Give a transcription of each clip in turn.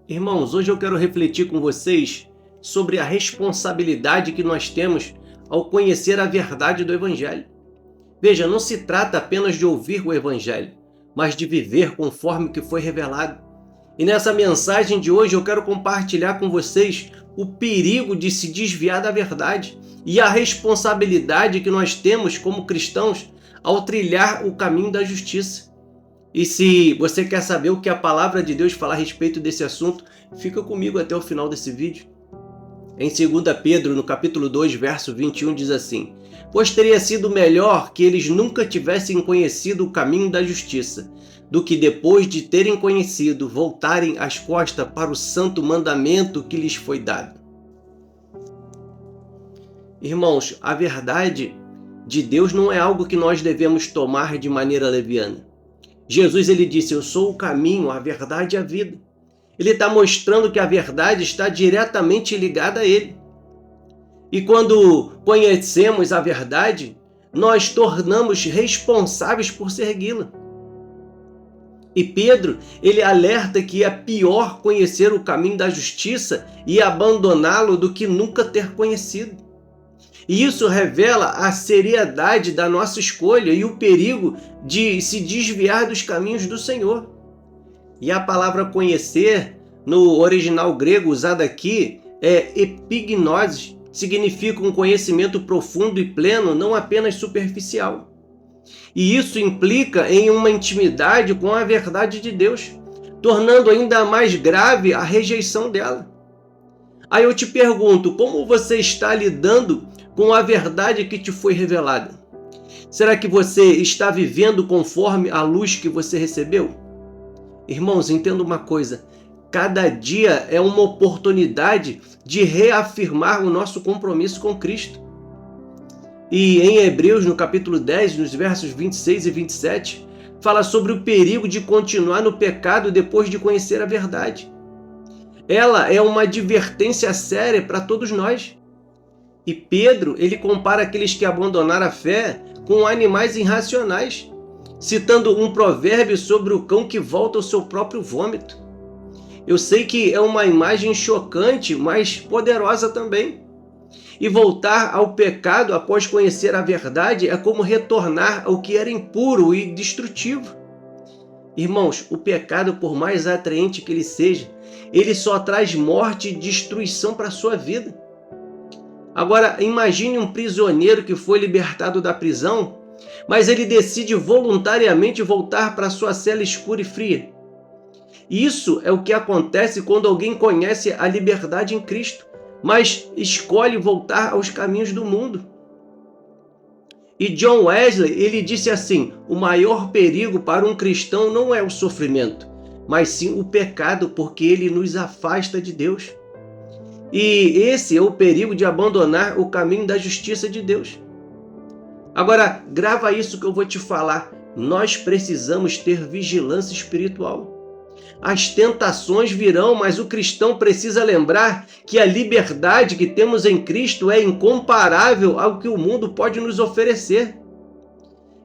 Irmãos, hoje eu quero refletir com vocês sobre a responsabilidade que nós temos ao conhecer a verdade do Evangelho. Veja, não se trata apenas de ouvir o Evangelho, mas de viver conforme o que foi revelado. E nessa mensagem de hoje eu quero compartilhar com vocês o perigo de se desviar da verdade e a responsabilidade que nós temos como cristãos ao trilhar o caminho da justiça. E se você quer saber o que a palavra de Deus fala a respeito desse assunto, fica comigo até o final desse vídeo. Em 2 Pedro, no capítulo 2, verso 21, diz assim: Pois teria sido melhor que eles nunca tivessem conhecido o caminho da justiça, do que depois de terem conhecido, voltarem as costas para o santo mandamento que lhes foi dado. Irmãos, a verdade de Deus não é algo que nós devemos tomar de maneira leviana. Jesus ele disse: eu sou o caminho, a verdade e a vida. Ele está mostrando que a verdade está diretamente ligada a ele. E quando conhecemos a verdade, nós tornamos responsáveis por segui-la. E Pedro, ele alerta que é pior conhecer o caminho da justiça e abandoná-lo do que nunca ter conhecido. E isso revela a seriedade da nossa escolha e o perigo de se desviar dos caminhos do Senhor. E a palavra conhecer, no original grego usada aqui, é epignosis, significa um conhecimento profundo e pleno, não apenas superficial. E isso implica em uma intimidade com a verdade de Deus, tornando ainda mais grave a rejeição dela. Aí eu te pergunto, como você está lidando com a verdade que te foi revelada? Será que você está vivendo conforme a luz que você recebeu? Irmãos, entenda uma coisa: cada dia é uma oportunidade de reafirmar o nosso compromisso com Cristo. E em Hebreus, no capítulo 10, nos versos 26 e 27, fala sobre o perigo de continuar no pecado depois de conhecer a verdade. Ela é uma advertência séria para todos nós. E Pedro, ele compara aqueles que abandonaram a fé com animais irracionais, citando um provérbio sobre o cão que volta ao seu próprio vômito. Eu sei que é uma imagem chocante, mas poderosa também. E voltar ao pecado após conhecer a verdade é como retornar ao que era impuro e destrutivo. Irmãos, o pecado, por mais atraente que ele seja, ele só traz morte e destruição para a sua vida. Agora, imagine um prisioneiro que foi libertado da prisão, mas ele decide voluntariamente voltar para sua cela escura e fria. Isso é o que acontece quando alguém conhece a liberdade em Cristo, mas escolhe voltar aos caminhos do mundo. E John Wesley, ele disse assim: o maior perigo para um cristão não é o sofrimento, mas sim o pecado, porque ele nos afasta de Deus. E esse é o perigo de abandonar o caminho da justiça de Deus. Agora, grava isso que eu vou te falar. Nós precisamos ter vigilância espiritual. As tentações virão, mas o cristão precisa lembrar que a liberdade que temos em Cristo é incomparável ao que o mundo pode nos oferecer.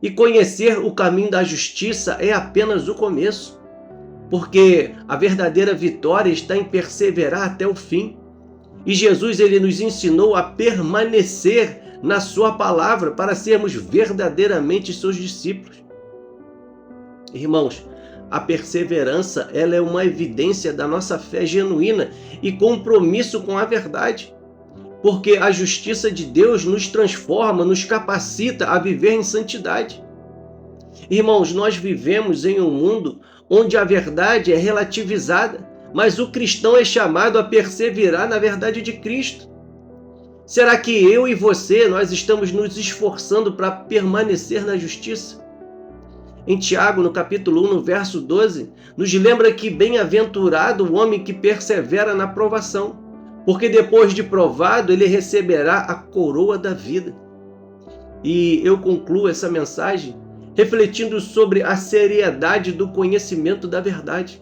E conhecer o caminho da justiça é apenas o começo, porque a verdadeira vitória está em perseverar até o fim. E Jesus ele nos ensinou a permanecer na sua palavra para sermos verdadeiramente seus discípulos. Irmãos, a perseverança ela é uma evidência da nossa fé genuína e compromisso com a verdade, porque a justiça de Deus nos transforma, nos capacita a viver em santidade. Irmãos, nós vivemos em um mundo onde a verdade é relativizada, mas o cristão é chamado a perseverar na verdade de Cristo. Será que eu e você, nós estamos nos esforçando para permanecer na justiça? Em Tiago, no capítulo 1, no verso 12, nos lembra que bem-aventurado o homem que persevera na provação, porque depois de provado ele receberá a coroa da vida. E eu concluo essa mensagem refletindo sobre a seriedade do conhecimento da verdade.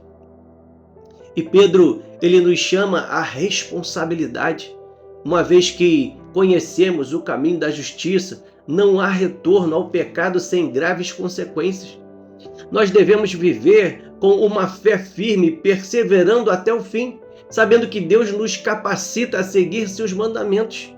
E Pedro, ele nos chama à responsabilidade. Uma vez que conhecemos o caminho da justiça, não há retorno ao pecado sem graves consequências. Nós devemos viver com uma fé firme, perseverando até o fim, sabendo que Deus nos capacita a seguir seus mandamentos.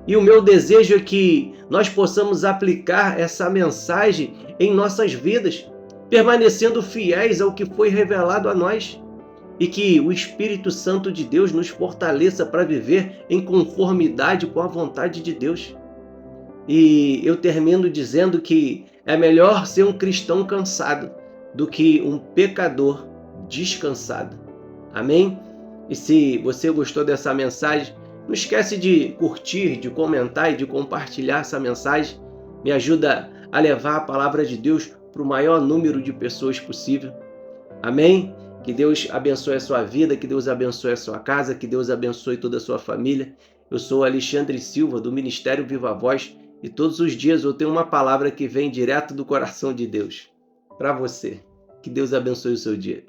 E o meu desejo é que nós possamos aplicar essa mensagem em nossas vidas, permanecendo fiéis ao que foi revelado a nós, e que o Espírito Santo de Deus nos fortaleça para viver em conformidade com a vontade de Deus. E eu termino dizendo que é melhor ser um cristão cansado do que um pecador descansado. Amém? E se você gostou dessa mensagem, não esquece de curtir, de comentar e de compartilhar essa mensagem. Me ajuda a levar a palavra de Deus para o maior número de pessoas possível. Amém? Que Deus abençoe a sua vida, que Deus abençoe a sua casa, que Deus abençoe toda a sua família. Eu sou Alexandre Silva, do Ministério Viva a Voz, e todos os dias eu tenho uma palavra que vem direto do coração de Deus para você. Que Deus abençoe o seu dia.